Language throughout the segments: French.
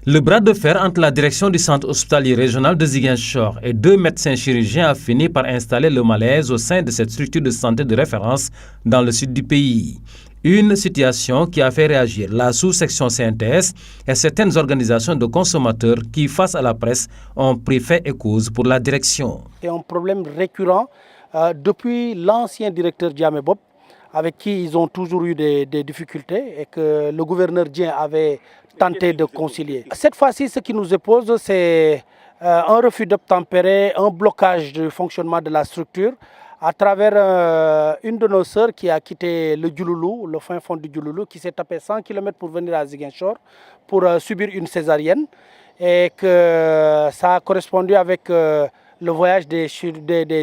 Le bras de fer entre la direction du centre hospitalier régional de Ziguinchor et deux médecins chirurgiens a fini par installer le malaise au sein de cette structure de santé de référence dans le sud du pays. Une situation qui a fait réagir la sous-section CNTS et certaines organisations de consommateurs qui, face à la presse, ont pris fait et cause pour la direction. C'est un problème récurrent depuis l'ancien directeur Diamé Bob, avec qui ils ont toujours eu des difficultés et que le gouverneur Dien avait tenté de concilier. Cette fois-ci, ce qui nous oppose, c'est un refus d'obtempérer, un blocage du fonctionnement de la structure à travers une de nos sœurs qui a quitté le Djouloulou, le fin fond du Djouloulou, qui s'est tapé 100 km pour venir à Ziguinchor pour subir une césarienne et que ça a correspondu avec le voyage des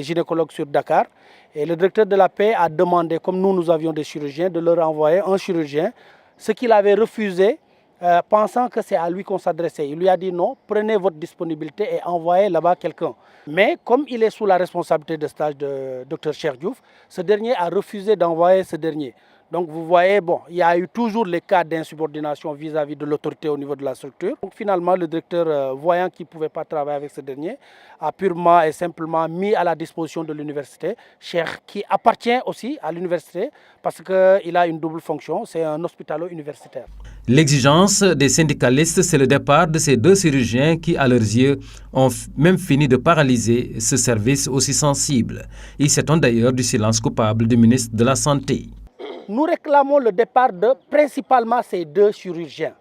gynécologues sur Dakar. Et le directeur de la paix a demandé, comme nous avions des chirurgiens, de leur envoyer un chirurgien, ce qu'il avait refusé, pensant que c'est à lui qu'on s'adressait. Il lui a dit non, prenez votre disponibilité et envoyez là-bas quelqu'un. Mais comme il est sous la responsabilité de stage de Dr Cheikh Diouf, ce dernier a refusé d'envoyer ce dernier. Donc vous voyez, bon, il y a eu toujours les cas d'insubordination vis-à-vis de l'autorité au niveau de la structure. Donc finalement, le directeur, voyant qu'il ne pouvait pas travailler avec ce dernier, a purement et simplement mis à la disposition de l'université, Cheikh, qui appartient aussi à l'université parce qu'il a une double fonction, c'est un hospitalo-universitaire. L'exigence des syndicalistes, c'est le départ de ces deux chirurgiens qui, à leurs yeux, ont même fini de paralyser ce service aussi sensible. Ils s'étonnent d'ailleurs du silence coupable du ministre de la Santé. Nous réclamons le départ de principalement ces deux chirurgiens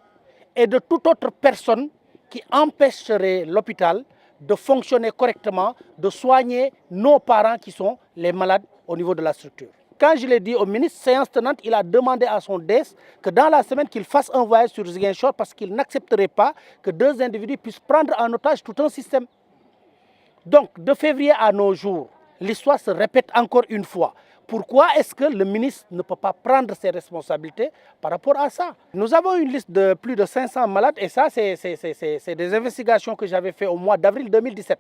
et de toute autre personne qui empêcherait l'hôpital de fonctionner correctement, de soigner nos parents qui sont les malades au niveau de la structure. Quand je l'ai dit au ministre, séance tenante, il a demandé à son DS que dans la semaine qu'il fasse un voyage sur Ziguinchor parce qu'il n'accepterait pas que deux individus puissent prendre en otage tout un système. Donc, de février à nos jours, l'histoire se répète encore une fois. Pourquoi est-ce que le ministre ne peut pas prendre ses responsabilités par rapport à ça? Nous avons une liste de plus de 500 malades et ça, c'est des investigations que j'avais faites au mois d'avril 2017.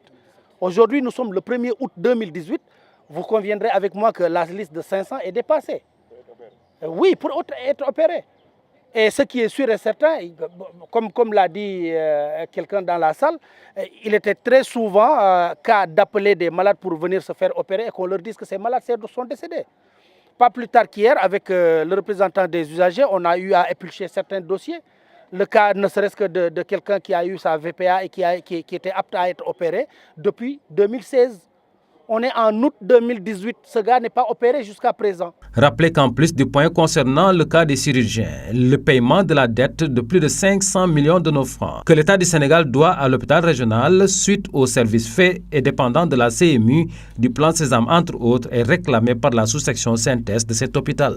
Aujourd'hui, nous sommes le 1er août 2018. Vous conviendrez avec moi que la liste de 500 est dépassée. Oui, pour être opéré. Et ce qui est sûr et certain, comme l'a dit quelqu'un dans la salle, il était très souvent cas d'appeler des malades pour venir se faire opérer et qu'on leur dise que ces malades sont décédés. Pas plus tard qu'hier, avec le représentant des usagers, on a eu à éplucher certains dossiers. Le cas ne serait-ce que de quelqu'un qui a eu sa VPA et qui était apte à être opéré depuis 2016. On est en août 2018, ce gars n'est pas opéré jusqu'à présent. Rappelez qu'en plus du point concernant le cas des chirurgiens, le paiement de la dette de plus de 500 millions de nos francs que l'État du Sénégal doit à l'hôpital régional suite aux services faits et dépendant de la CMU, du plan Sésame entre autres, est réclamé par la sous-section CNTS de cet hôpital.